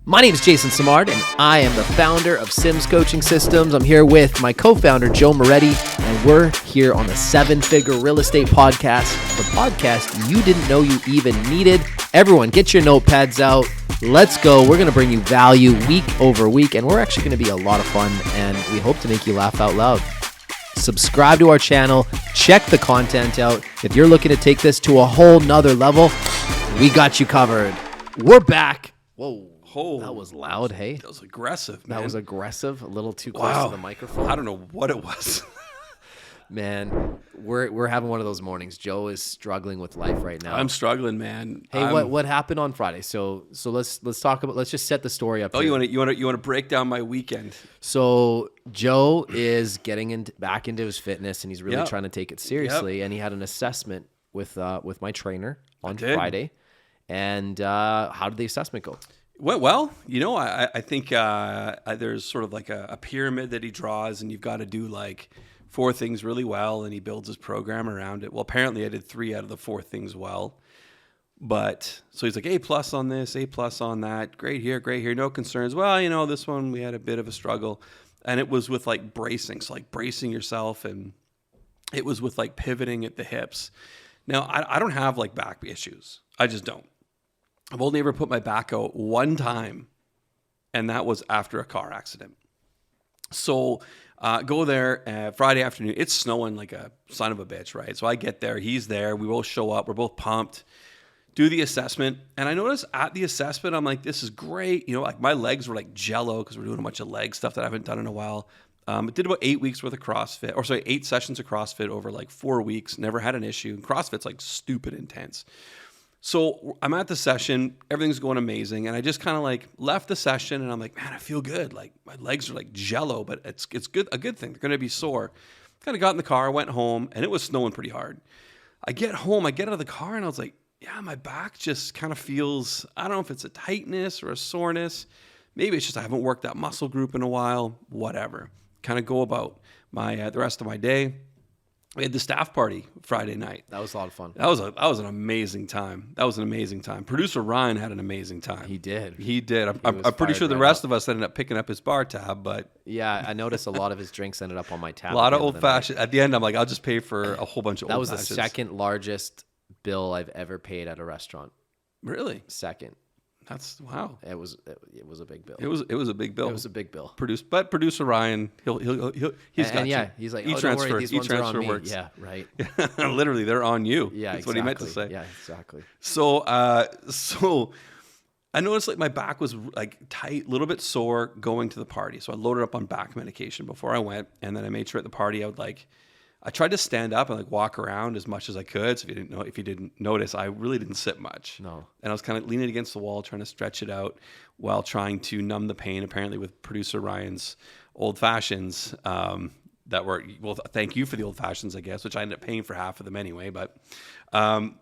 My name is Jason Simard, and I am the founder of Sims Coaching Systems. I'm here with my co-founder, Joe Moretti, and we're here on the 7-Figure Real Estate Podcast, the podcast you didn't know you even needed. Everyone, get your notepads out. Let's go. We're going to bring you value week over week, and we're actually going to be a lot of fun, and we hope to make you laugh out loud. Subscribe to our channel. Check the content out. If you're looking to take this to a whole nother level, we got you covered. We're back. Whoa. Oh, that was loud, hey? That was aggressive, man. That was aggressive, a little too close to the microphone. I don't know what it was. Man, we're having one of those mornings. Joe is struggling with life right now. I'm struggling, man. Hey, what happened on Friday? So let's talk about. Let's just set the story up. Oh, here. you want to break down my weekend? So Joe is getting back into his fitness, and he's really trying to take it seriously. Yep. And he had an assessment with my trainer on Friday. And how did the assessment go? Went well. You know, I think there's sort of like a pyramid that he draws, and you've got to do like 4 things really well, and he builds his program around it. Well, apparently I did 3 out of the 4 things well. But so he's like, A+ on this, A+ on that. Great here, no concerns. Well, you know, this one we had a bit of a struggle. And it was with like bracing. So like bracing yourself, and it was with like pivoting at the hips. Now, I don't have like back issues. I just don't. I've only ever put my back out one time, and that was after a car accident. So go there Friday afternoon. It's snowing like a son of a bitch, right? So I get there. He's there. We both show up. We're both pumped. Do the assessment. And I noticed at the assessment, I'm like, this is great. You know, like my legs were like jello because we're doing a bunch of leg stuff that I haven't done in a while. I did about 8 weeks worth of CrossFit, 8 sessions of CrossFit over like 4 weeks. Never had an issue. And CrossFit's like stupid intense. So I'm at the session, everything's going amazing, and I just kind of like left the session, and I'm like, man, I feel good. Like my legs are like jello, but it's good, a good thing. They're going to be sore. Kind of got in the car, went home, and it was snowing pretty hard. I get home, I get out of the car, and I was like, yeah, my back just kind of feels, I don't know if it's a tightness or a soreness. Maybe it's just I haven't worked that muscle group in a while, whatever. Kind of go about my the rest of my day. We had the staff party Friday night. That was a lot of fun. That was an amazing time. Producer Ryan had an amazing time. He did. I'm pretty sure the rest of us ended up picking up his bar tab, but yeah, I noticed a lot of his drinks ended up on my tab. A lot of old fashioned. At the end, I'm like, I'll just pay for a whole bunch of old fashions. That was the second largest bill I've ever paid at a restaurant. Really? Second. That's wow. It was a big bill. It was a big bill. It was a big bill. But producer Ryan, he's got you. He's like, e-transfer, don't worry, these ones are on me. works. Yeah, right. Literally, they're on you. Yeah, that's what he meant to say. Yeah, exactly. So I noticed like my back was like tight, a little bit sore going to the party. So I loaded up on back medication before I went, and then I made sure at the party I tried to stand up and like walk around as much as I could. So if you didn't notice, I really didn't sit much. No. And I was kind of leaning against the wall, trying to stretch it out while trying to numb the pain, apparently with producer Ryan's old fashions that were, well, thank you for the old fashions, I guess, which I ended up paying for half of them anyway. But, and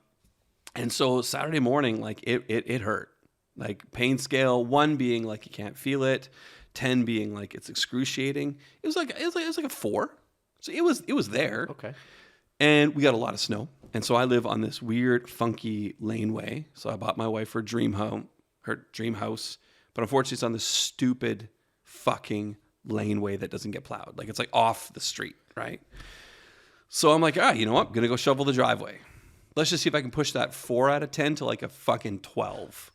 so Saturday morning, like it hurt. Like pain scale, 1 being like you can't feel it, 10 being like it's excruciating. It was like a 4. So it was there. Okay. And we got a lot of snow. And so I live on this weird, funky laneway. So I bought my wife her dream house. But unfortunately, it's on this stupid fucking laneway that doesn't get plowed. Like it's like off the street, right? So I'm like, you know what? I'm going to go shovel the driveway. Let's just see if I can push that 4 out of 10 to like a fucking 12.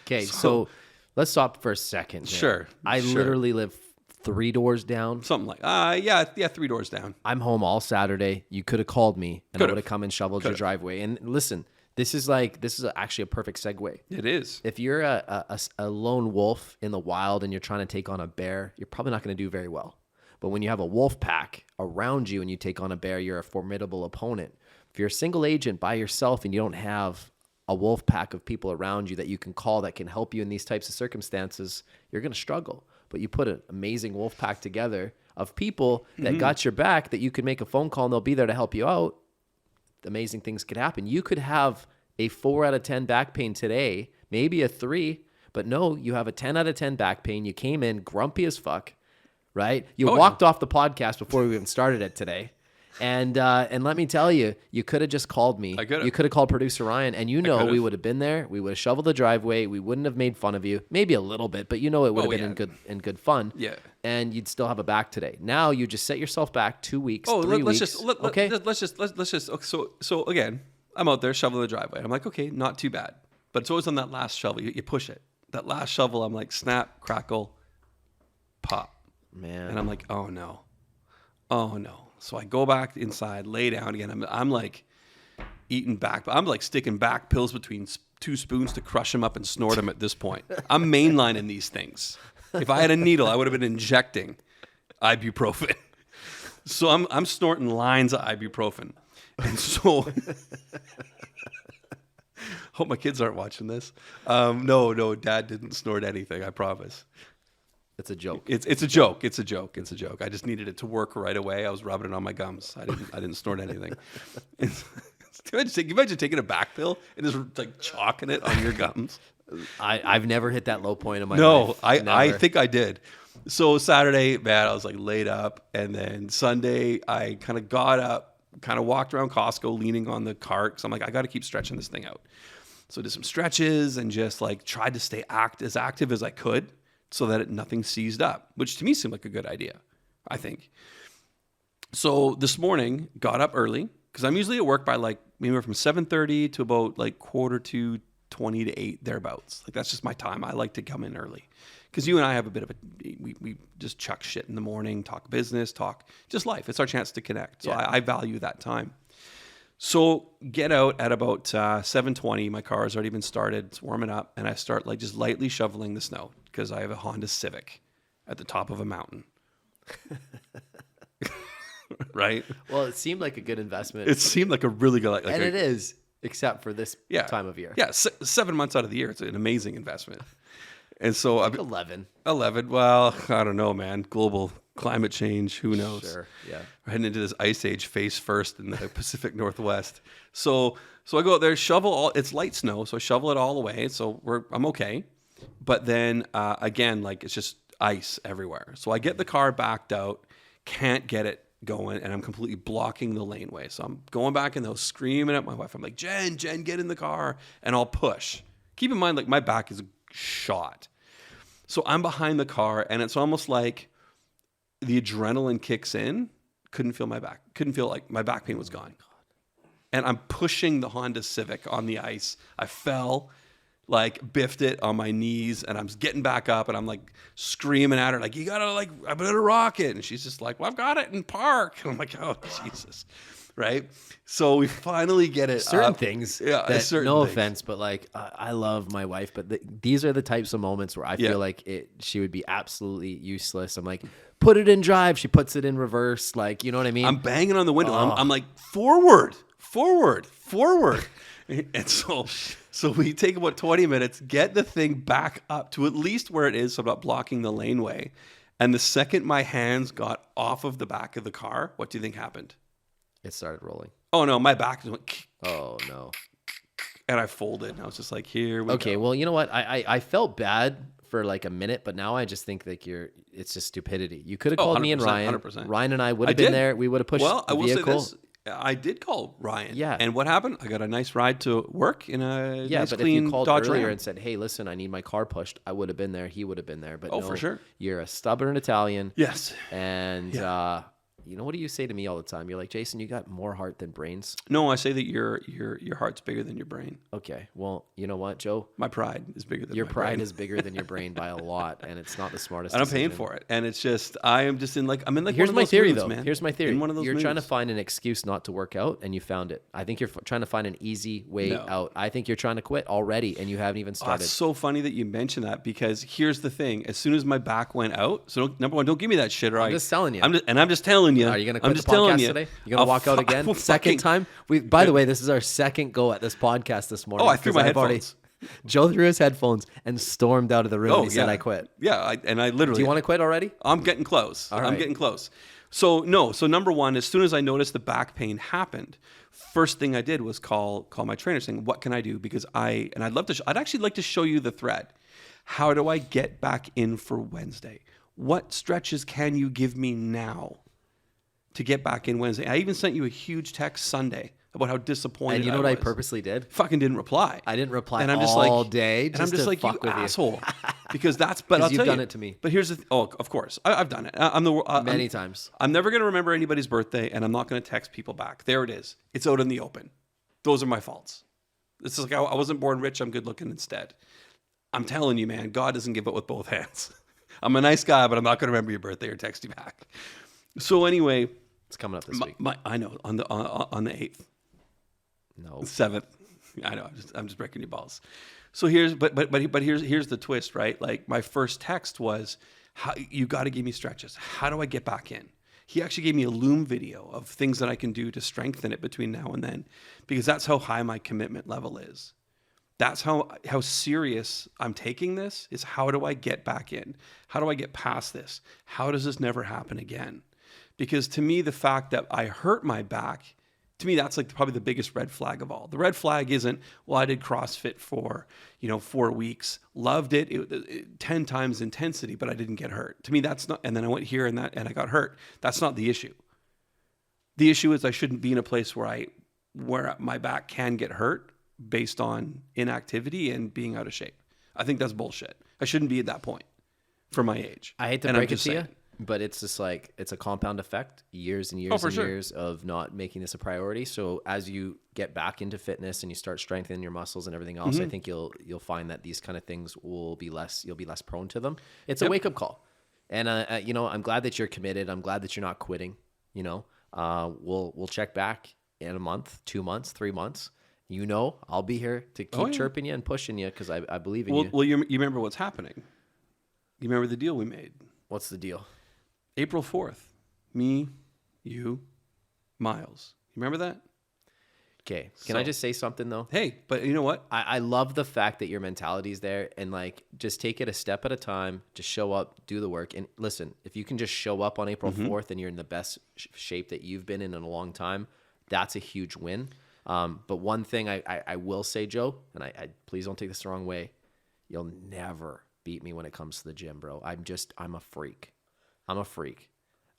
Okay, so let's stop for a second. Sure. I literally live 3 doors down. Something like, yeah, 3 doors down. I'm home all Saturday. You could have called me, and I would have come and shoveled your driveway. And listen, this is actually a perfect segue. It is. If you're a lone wolf in the wild and you're trying to take on a bear, you're probably not going to do very well. But when you have a wolf pack around you and you take on a bear, you're a formidable opponent. If you're a single agent by yourself and you don't have a wolf pack of people around you that you can call that can help you in these types of circumstances, you're going to struggle. But you put an amazing wolf pack together of people that got your back, that you could make a phone call and they'll be there to help you out. Amazing things could happen. You could have a 4 out of 10 back pain today, maybe a 3, but no, you have a 10 out of 10 back pain. You came in grumpy as fuck, right? You walked off the podcast before we even started it today. And let me tell you, you could have just called me. I could have. You could have called producer Ryan, and you know could've. we would have been there. We would have shoveled the driveway. We wouldn't have made fun of you, maybe a little bit, but you know it would have been in good fun. Yeah. And you'd still have a back today. Now you just set yourself back 2 weeks, Oh, 3 let's weeks. just so again, I'm out there shoveling the driveway. I'm like, okay, not too bad, but it's always on that last shovel. You push it. That last shovel, I'm like, snap, crackle, pop. Man. And I'm like, oh no. So I go back inside, lay down again. I'm like eating back. I'm like sticking back pills between 2 spoons to crush them up and snort them at this point. I'm mainlining these things. If I had a needle, I would have been injecting ibuprofen. So I'm snorting lines of ibuprofen. And so hope my kids aren't watching this. No, Dad didn't snort anything, I promise. It's a joke. It's a joke. It's a joke. I just needed it to work right away. I was rubbing it on my gums. I didn't snort anything. Can you imagine taking a back pill and just like chalking it on your gums? I've never hit that low point in my life. No, I think I did. So Saturday, man, I was like laid up, and then Sunday I kind of got up, kind of walked around Costco, leaning on the cart because I'm like, I got to keep stretching this thing out. So I did some stretches and just like tried to stay as active as I could, so that nothing seized up, which to me seemed like a good idea, I think. So this morning, got up early, because I'm usually at work by like maybe from 7:30 to about like 7:45, 20 to 8, thereabouts. Like that's just my time. I like to come in early. Because you and I have a bit of we just chuck shit in the morning, talk business, talk just life. It's our chance to connect. So I value that time. So get out at about 7:20. My car has already been started. It's warming up. And I start like just lightly shoveling the snow because I have a Honda Civic at the top of a mountain. Right? Well, it seemed like a good investment. It seemed like a really good... and it is, except for this time of year. Yeah, 7 months out of the year. It's an amazing investment. And so... Like 11. Well, I don't know, man. Global climate change, who knows? Sure, yeah. We're heading into this ice age face first in the Pacific Northwest. So I go out there, shovel all... It's light snow, so I shovel it all away. So I'm okay. But then, again, like it's just ice everywhere. So I get the car backed out, can't get it going, and I'm completely blocking the laneway. So I'm going back in those, screaming at my wife. I'm like, Jen, get in the car, and I'll push. Keep in mind, like my back is shot. So I'm behind the car, and it's almost like the adrenaline kicks in. Couldn't feel my back. Couldn't feel like my back pain was gone. And I'm pushing the Honda Civic on the ice. I fell, like biffed it on my knees, and I'm getting back up, and I'm like screaming at her, like, you gotta like, I better rock it. And she's just like, well, I've got it in park. And I'm like, oh, Jesus. Right? So we finally get it certain up. Things. Yeah, that, certain no things. offense, but like I love my wife, but these are the types of moments where I feel like she would be absolutely useless. I'm like, put it in drive. She puts it in reverse. Like, you know what I mean? I'm banging on the window. I'm like, forward. And so we take about 20 minutes, get the thing back up to at least where it is, so I'm not blocking the laneway. And the second my hands got off of the back of the car, what do you think happened? It started rolling. Oh, no, my back just went... Oh, no. And I folded, and I was just like, here we go. Okay, well, you know what? I felt bad for like a minute, but now I just think like it's just stupidity. You could have called me and Ryan. 100%. Ryan and I would have been there. We would have pushed the vehicle. Say this. I did call Ryan. Yeah. And what happened? I got a nice ride to work in a nice, but clean if you called Dodge earlier Ram. and said, hey, listen, I need my car pushed, I would have been there. He would have been there. But no, for sure. You're a stubborn Italian. Yes. And you know, what do you say to me all the time? You're like, Jason, you got more heart than brains. No, I say that your heart's bigger than your brain. Okay. Well, you know what, Joe? My pride is bigger than your my pride brain. is bigger than your brain by a lot, and it's not the smartest. And I'm decision. paying for it. And it's just I'm in Here's one of my those theory, moods, though. man. Here's my theory. In one of those you're trying to moods. find an excuse not to work out, and you found it. I think you're trying to find an easy way out. I think you're trying to quit already, and you haven't even started. It's so funny that you mention that, because here's the thing: as soon as my back went out, so number one, don't give me that shit. Or I'm just telling you. I'm just telling you. Are you going to quit I'm the just telling podcast you. today? You're going to walk out again? Second time? By the way, this is our second go at this podcast this morning. Oh, I threw my headphones. Joe threw his headphones and stormed out of the room. And he said, I quit. Yeah, I literally. Do you want to quit already? I'm getting close. All right. I'm getting close. So number one, as soon as I noticed the back pain happened, first thing I did was call my trainer saying, what can I do? Because I'd actually like to show you the thread. How do I get back in for Wednesday? What stretches can you give me now to get back in Wednesday. I even sent you a huge text Sunday about how disappointed And you know I what I was. purposely did? Fucking didn't reply. I didn't reply and I'm just all like, day. And I'm just to like, fuck you with asshole. Because that's, but I'll you've tell done you. it to me. But here's the, of course. I've done it. Many times. I'm never going to remember anybody's birthday, and I'm not going to text people back. There it is. It's out in the open. Those are my faults. It's like I wasn't born rich. I'm good looking instead. I'm telling you, man, God doesn't give it with both hands. I'm a nice guy, but I'm not going to remember your birthday or text you back. So anyway, It's coming up this week. I know on the 8th. No. 7th. I know. I'm just breaking your balls. So here's the twist, right? Like my first text was, you got to give me stretches. How do I get back in? He actually gave me a Loom video of things that I can do to strengthen it between now and then, because that's how high my commitment level is. That's how serious I'm taking this, is how do I get back in? How do I get past this? How does this never happen again? Because to me, the fact that I hurt my back, to me, that's like probably the biggest red flag of all. The red flag isn't, well, I did CrossFit for, 4 weeks, loved it 10 times intensity, but I didn't get hurt. To me, that's not, and then I went here and I got hurt. That's not the issue. The issue is I shouldn't be in a place where my back can get hurt based on inactivity and being out of shape. I think that's bullshit. I shouldn't be at that point for my age. I hate to break it to you, but it's just like, it's a compound effect, years and years years of not making this a priority. So as you get back into fitness and you start strengthening your muscles and everything else, I think you'll find that these kind of things you'll be less prone to them. It's a wake up call. And, I'm glad that you're committed. I'm glad that you're not quitting. We'll check back in a month, 2 months, 3 months. I'll be here to keep chirping you and pushing you because I believe in you. Well, you remember what's happening. You remember the deal we made. What's the deal? April 4th. Me, you, Miles. You remember that? Okay. Can I just say something, though? Hey, but you know what? I love the fact that your mentality is there, and like, just take it a step at a time. Just show up, do the work. And listen, if you can just show up on April 4th and you're in the best shape that you've been in a long time, that's a huge win. But one thing I will say, Joe, and I please don't take this the wrong way, you'll never beat me when it comes to the gym, bro. I'm a freak.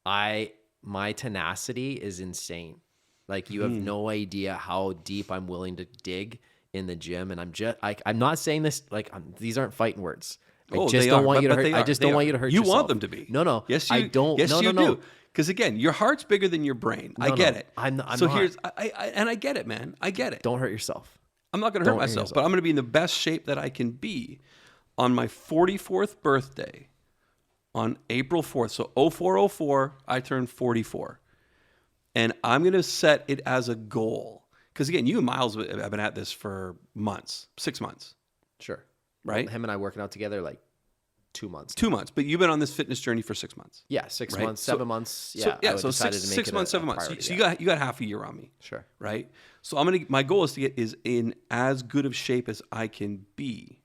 My tenacity is insane. Like, you have no idea how deep I'm willing to dig in the gym. And I'm not saying this, like, these aren't fighting words. I just don't want you to hurt. I just don't want you to hurt yourself. You want them to be. No. Yes, I don't. Yes, you do. Because again, your heart's bigger than your brain. I get it. I'm so not. here's, and I get it, man. I get it. Don't hurt yourself. I'm not going to hurt myself, but I'm going to be in the best shape that I can be on my 44th birthday on April 4th. So 0404, I turned 44. And I'm going to set it as a goal. Because again, you and Miles have been at this for months, 6 months. Sure. Right? Well, him and I working out together like 2 months. 2 months. But you've been on this fitness journey for 6 months. Yeah, 6 right? months, 7 months. Yeah. So 6 months, 7 months. So you got half a year on me. Sure. Right? So my goal is to get in as good of shape as I can be,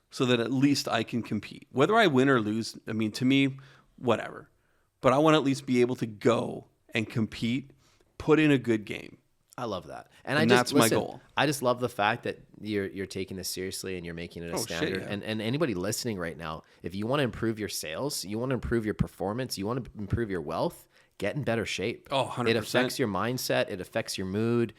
so that at least I can compete. Whether I win or lose, I mean, to me, whatever. But I want to at least be able to go and compete, put in a good game. I love that. And that's my goal. I just love the fact that you're taking this seriously and you're making it a standard. Shit, yeah. And anybody listening right now, if you want to improve your sales, you want to improve your performance, you want to improve your wealth, get in better shape. Oh, 100%. It affects your mindset. It affects your mood.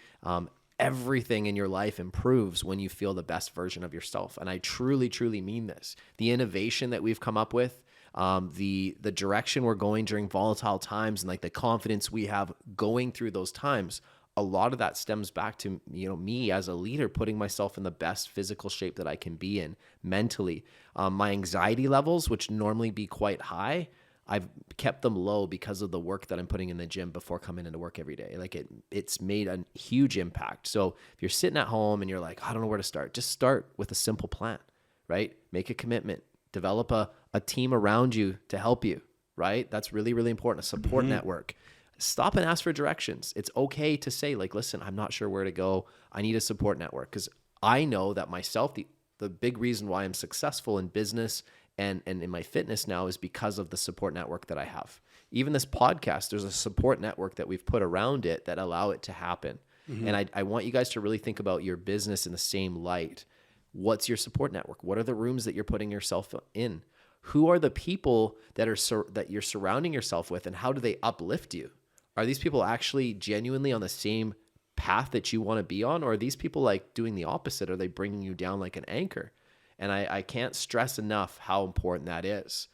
Everything in your life improves when you feel the best version of yourself. And I truly, truly mean this. The innovation that we've come up with, the direction we're going during volatile times, and like the confidence we have going through those times, a lot of that stems back to, me as a leader, putting myself in the best physical shape that I can be in mentally. My anxiety levels, which normally be quite high, I've kept them low because of the work that I'm putting in the gym before coming into work every day. Like it's made a huge impact. So if you're sitting at home and you're like, I don't know where to start, just start with a simple plan, right? Make a commitment, develop a team around you to help you, right? That's really, really important. A support network. Stop and ask for directions. It's okay to say, like, listen, I'm not sure where to go. I need a support network. Because I know that myself, the big reason why I'm successful in business and in my fitness now is because of the support network that I have. Even this podcast, there's a support network that we've put around it that allow it to happen. And I want you guys to really think about your business in the same light. What's your support network? What are the rooms that you're putting yourself in? Who are the people that you're surrounding yourself with, and how do they uplift you? Are these people actually genuinely on the same path that you want to be on? Or are these people like doing the opposite? Are they bringing you down like an anchor? And I can't stress enough how important that is.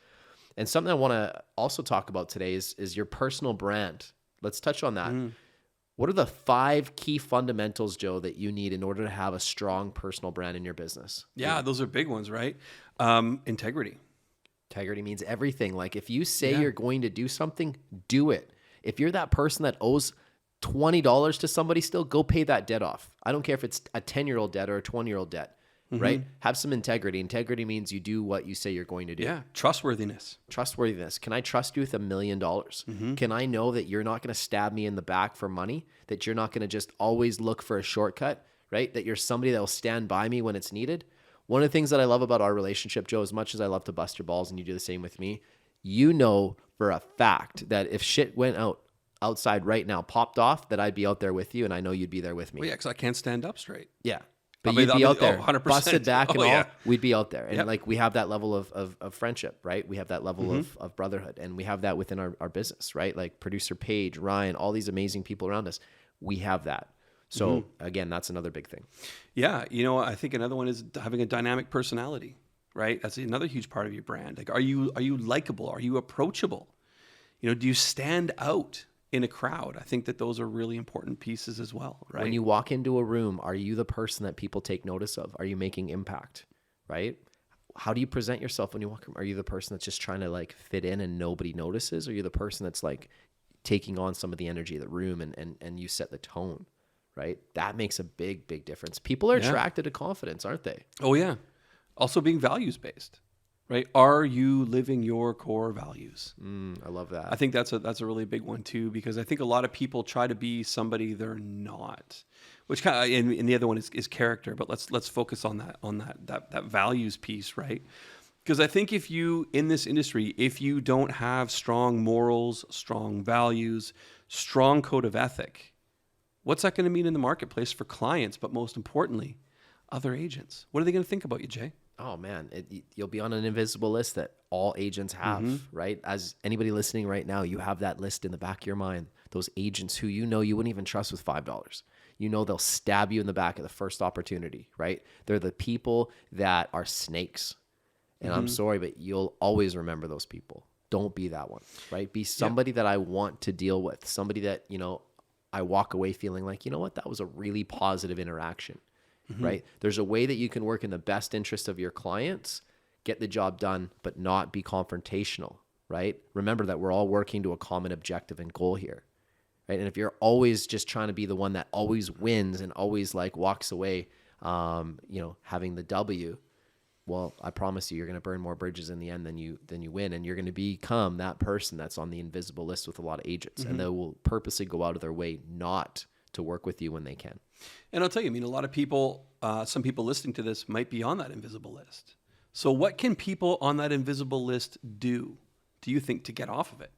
And something I want to also talk about today is your personal brand. Let's touch on that. What are the 5 key fundamentals, Joe, that you need in order to have a strong personal brand in your business? Yeah, those are big ones, right? Integrity. Integrity means everything. Like if you say you're going to do something, do it. If you're that person that owes $20 to somebody still, go pay that debt off. I don't care if it's a 10-year-old debt or a 20-year-old debt, right? Have some integrity. Integrity means you do what you say you're going to do. Yeah, trustworthiness. Trustworthiness. Can I trust you with $1 million? Can I know that you're not going to stab me in the back for money? That you're not going to just always look for a shortcut, right? That you're somebody that will stand by me when it's needed. One of the things that I love about our relationship, Joe, as much as I love to bust your balls and you do the same with me, you know for a fact that if shit went outside right now, popped off, that I'd be out there with you, and I know you'd be there with me. Well, yeah, because I can't stand up straight. Yeah. But you'd be out there, 100%. busted back and all, yeah. we'd be out there. And like we have that level of friendship, right? We have that level of brotherhood, and we have that within our business, right? Like producer Paige, Ryan, all these amazing people around us, we have that. So again, that's another big thing. Yeah. You know, I think another one is having a dynamic personality, right? That's another huge part of your brand. Like, are you likable? Are you approachable? You know, do you stand out in a crowd? I think that those are really important pieces as well, right? When you walk into a room, are you the person that people take notice of? Are you making impact, right? How do you present yourself when you walk in? Are you the person that's just trying to like fit in and nobody notices? Or are you the person that's like taking on some of the energy of the room and you set the tone, right? That makes a big, big difference. People are attracted to confidence, aren't they? Oh, yeah. Also being values-based, right? Are you living your core values? I love that. I think that's a really big one too, because I think a lot of people try to be somebody they're not, which kind of, and the other one is character, but let's focus on that values piece, right? Because I think if you, in this industry, if you don't have strong morals, strong values, strong code of ethic, what's that going to mean in the marketplace for clients, but most importantly, other agents? What are they going to think about you, Jay? Oh man, you'll be on an invisible list that all agents have, right? As anybody listening right now, you have that list in the back of your mind. Those agents who you know you wouldn't even trust with $5. You know they'll stab you in the back at the first opportunity, right? They're the people that are snakes. And I'm sorry, but you'll always remember those people. Don't be that one, right? Be somebody that I want to deal with. Somebody that, you know, I walk away feeling like, you know what, that was a really positive interaction. Right? There's a way that you can work in the best interest of your clients, get the job done, but not be confrontational, right? Remember that we're all working to a common objective and goal here, right? And if you're always just trying to be the one that always wins and always like walks away, you know, having the W, well, I promise you, you're going to burn more bridges in the end than you win. And you're going to become that person that's on the invisible list with a lot of agents, and they will purposely go out of their way not to work with you when they can. And I'll tell you, I mean, a lot of people, some people listening to this might be on that invisible list. So what can people on that invisible list do you think, to get off of it?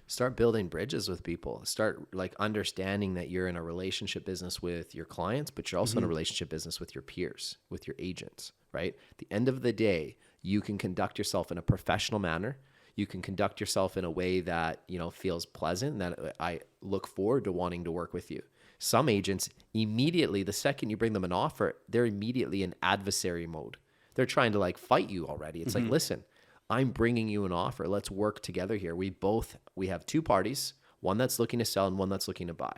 Start building bridges with people. Start like understanding that you're in a relationship business with your clients, but you're also in a relationship business with your peers, with your agents, right? At the end of the day, you can conduct yourself in a professional manner. You can conduct yourself in a way that, you know, feels pleasant, that I look forward to wanting to work with you. Some agents immediately, the second you bring them an offer, they're immediately in adversary mode. They're trying to like fight you already. It's like, listen, I'm bringing you an offer. Let's work together here. We have two parties, one that's looking to sell and one that's looking to buy.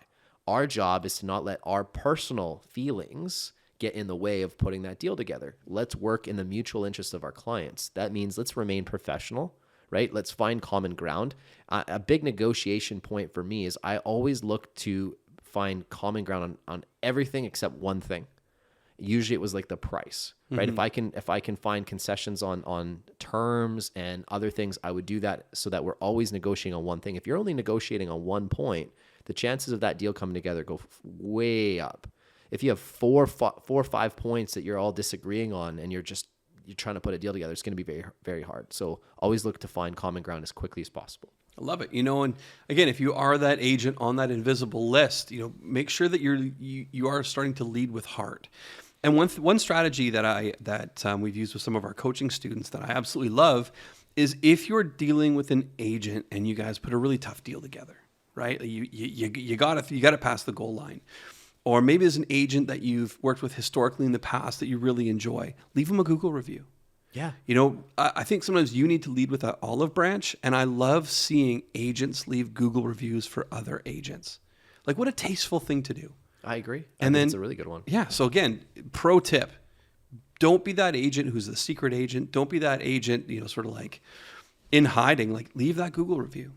Our job is to not let our personal feelings get in the way of putting that deal together. Let's work in the mutual interest of our clients. That means let's remain professional, right? Let's find common ground. A big negotiation point for me is I always look to find common ground on everything except one thing. Usually it was like the price, right? If I can find concessions on terms and other things, I would do that so that we're always negotiating on one thing. If you're only negotiating on one point, the chances of that deal coming together go way up. If you have four or 5 points that you're all disagreeing on and you're trying to put a deal together, it's going to be very, very hard. So always look to find common ground as quickly as possible. I love it. You know, and again, if you are that agent on that invisible list, you know, make sure that you are starting to lead with heart. And one strategy that we've used with some of our coaching students that I absolutely love is if you're dealing with an agent and you guys put a really tough deal together, right? You gotta pass the goal line. Or maybe there's an agent that you've worked with historically in the past that you really enjoy. Leave them a Google review. Yeah. You know, I think sometimes you need to lead with an olive branch, and I love seeing agents leave Google reviews for other agents. Like, what a tasteful thing to do. I agree. And then it's a really good one. Yeah. So again, pro tip: don't be that agent who's the secret agent. Don't be that agent, you know, sort of like in hiding. Like, leave that Google review.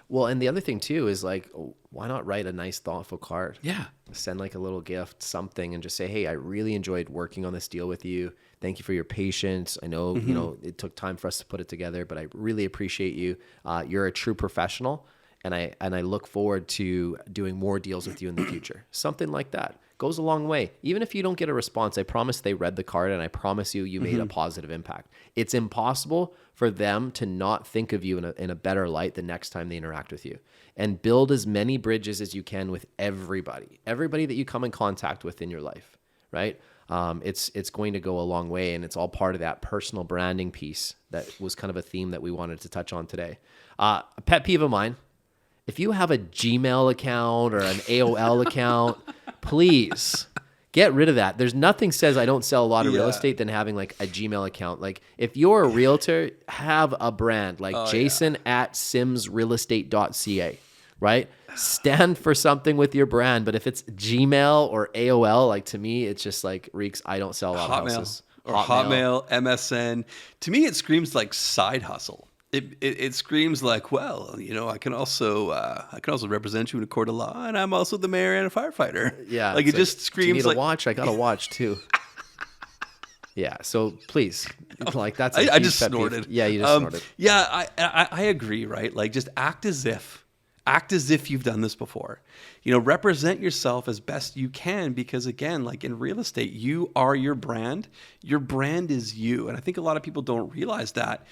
Well, and the other thing too is like, why not write a nice, thoughtful card? Yeah. Send like a little gift, something, and just say, hey, I really enjoyed working on this deal with you. Thank you for your patience. I know, you know, it took time for us to put it together, but I really appreciate you. You're a true professional, and I look forward to doing more deals with you in the future. Something like that goes a long way. Even if you don't get a response, I promise they read the card, and I promise you made a positive impact. It's impossible for them to not think of you in a better light the next time they interact with you. And build as many bridges as you can with everybody that you come in contact with in your life, right? It's going to go a long way, and it's all part of that personal branding piece that was kind of a theme that we wanted to touch on today. A pet peeve of mine: if you have a Gmail account or an AOL account, please get rid of that. There's nothing says I don't sell a lot of real estate than having like a Gmail account. Like, if you're a realtor, have a brand like Jason at simsrealestate.ca, right? Stand for something with your brand. But if it's Gmail or AOL, like, to me, it's just like reeks, I don't sell a lot of houses. Or Hotmail, MSN. To me, it screams like side hustle. It screams like, well, you know, I can also represent you in a court of law, and I'm also the mayor and a firefighter. Yeah, like, it just screams. Do you need like a watch? I got a watch too. Yeah, so please, like, that's. I just snorted. Yeah, you just snorted. Yeah, I agree. Right, like, just act as if you've done this before. You know, represent yourself as best you can, because again, like in real estate, you are your brand. Your brand is you, and I think a lot of people don't realize that.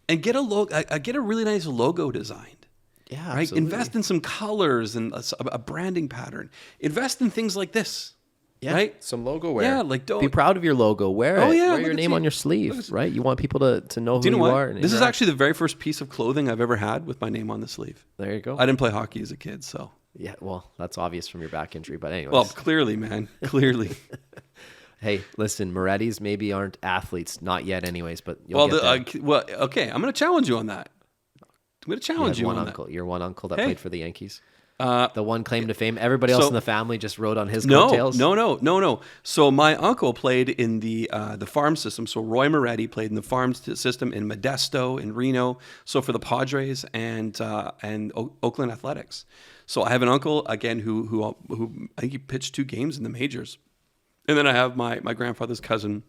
And get a really nice logo designed. Yeah, right. Absolutely. Invest in some colors and a branding pattern. Invest in things like this. Yeah, right. Some logo wear. Yeah, like, don't be proud of your logo. Wear it. Yeah, wear your name on your sleeve. Right. You want people to know who you are. And this is actually the very first piece of clothing I've ever had with my name on the sleeve. There you go. I didn't play hockey as a kid, so. Yeah, well, that's obvious from your back injury, but anyways. Well, clearly, man, clearly. Hey, listen, Morettis maybe aren't athletes, not yet, anyways. But you'll get there. Okay, I'm going to challenge you on that. I'm going to challenge you on uncle. that. Your one uncle that played for the Yankees. The one claim to fame. Everybody else in the family just rode on his coattails. No. So my uncle played in the farm system. So Roy Moretti played in the farm system in Modesto, in Reno. So for the Padres and Oakland Athletics. So I have an uncle again who I think he pitched 2 games in the majors. And then I have my grandfather's cousin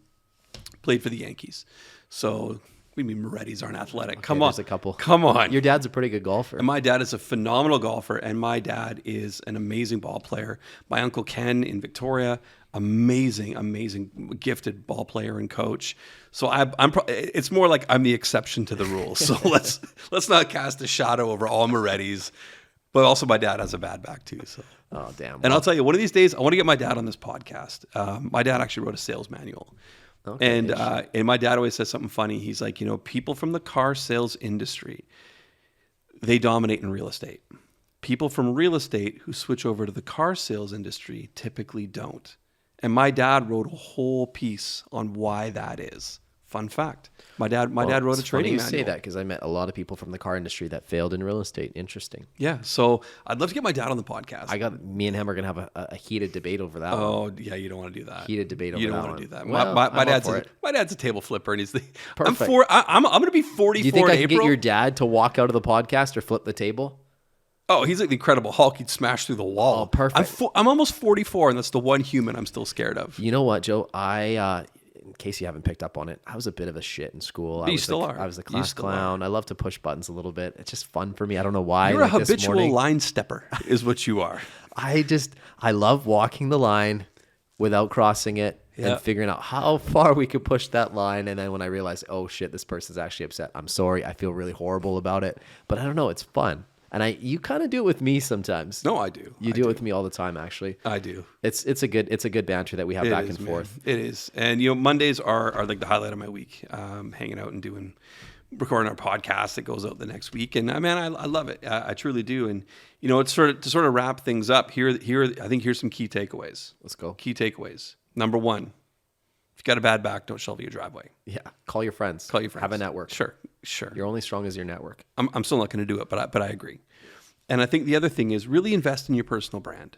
played for the Yankees. So we mean Morettis aren't athletic. Okay, Come on. There's a couple. Come on. Your dad's a pretty good golfer. And my dad is a phenomenal golfer, and my dad is an amazing ball player. My uncle Ken in Victoria, amazing, gifted ball player and coach. So it's more like I'm the exception to the rule. So let's not cast a shadow over all Morettis. But also my dad has a bad back too. So. Oh, damn. And I'll tell you, one of these days, I want to get my dad on this podcast. My dad actually wrote a sales manual. Okay, and my dad always says something funny. He's like, you know, people from the car sales industry, they dominate in real estate. People from real estate who switch over to the car sales industry typically don't. And my dad wrote a whole piece on why that is. Fun fact. My dad wrote a trading manual. You say that because I met a lot of people from the car industry that failed in real estate. Interesting. Yeah. So I'd love to get my dad on the podcast. Me and him are going to have a heated debate over that one. Oh, yeah. You don't want to do that. Heated debate over that one. You don't want to do that. Well, my dad's a table flipper, and he's Perfect. I'm going to be 44 Do you think in I can April. get your dad to walk out of the podcast or flip the table? Oh, he's like the Incredible Hulk. He'd smash through the wall. Oh, perfect. I'm almost 44, and that's the one human I'm still scared of. You know what, Joe? In case you haven't picked up on it, I was a bit of a shit in school. You still are. I was the class clown. I love to push buttons a little bit. It's just fun for me. I don't know why. You're a habitual line stepper is what you are. I love walking the line without crossing it and figuring out how far we could push that line. And then when I realize, oh shit, this person's actually upset. I'm sorry. I feel really horrible about it. But I don't know. It's fun. And you kind of do it with me sometimes. No, I do. You do it with me all the time, actually. I do. It's a good banter that we have forth. It is. And you know, Mondays are like the highlight of my week. Hanging out and doing recording our podcast that goes out the next week. And man, I love it. I truly do. And you know, it's to sort of wrap things up here. I think here's some key takeaways. Let's go. Key takeaways. Number one, if you got a bad back, don't shovel your driveway. Yeah. Call your friends. Have a network. Sure. You're only strong as your network. I'm still not going to do it, but I agree. And I think the other thing is really invest in your personal brand.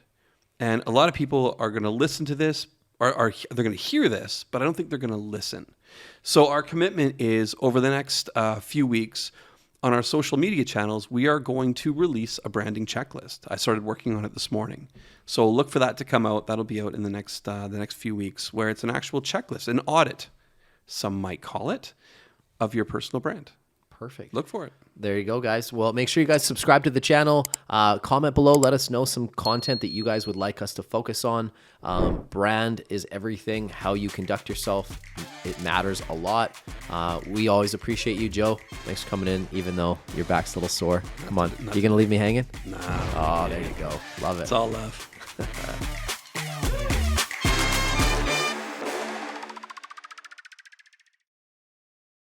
And a lot of people are going to listen to this, or they're going to hear this, but I don't think they're going to listen. So our commitment is over the next few weeks on our social media channels, we are going to release a branding checklist. I started working on it this morning. So look for that to come out. That'll be out in the next few weeks, where it's an actual checklist, an audit, some might call it, of your personal brand. Perfect. Look for it. There you go, guys. Well, make sure you guys subscribe to the channel. Comment below. Let us know some content that you guys would like us to focus on. Brand is everything. How you conduct yourself, it matters a lot. We always appreciate you, Joe. Thanks for coming in, even though your back's a little sore. Come on. You going to leave me hanging? Nah. Oh, there you go. Love it. It's all love.